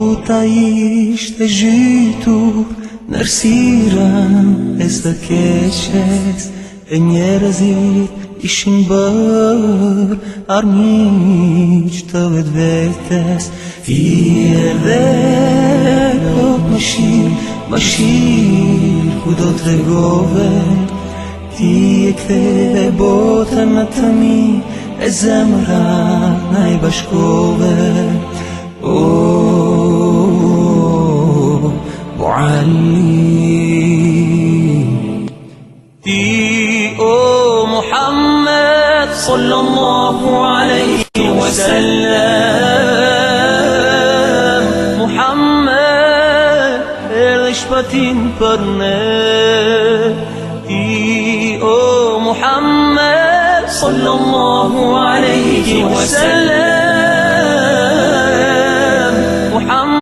Ta ishte zhytur në errësirën e së keqes, e njerëzit ishin bërë armiq të vetvetes. Ti erdhe plot më shirë ku do t'regove. Ti e ktheve botën në tëmi, e zemra na i bashkove. Ti o Muhammed sallallahu alaihi wasallam, Muhammed erdhe shpatim për ne. Ti o Muhammed sallallahu alaihi wasallam,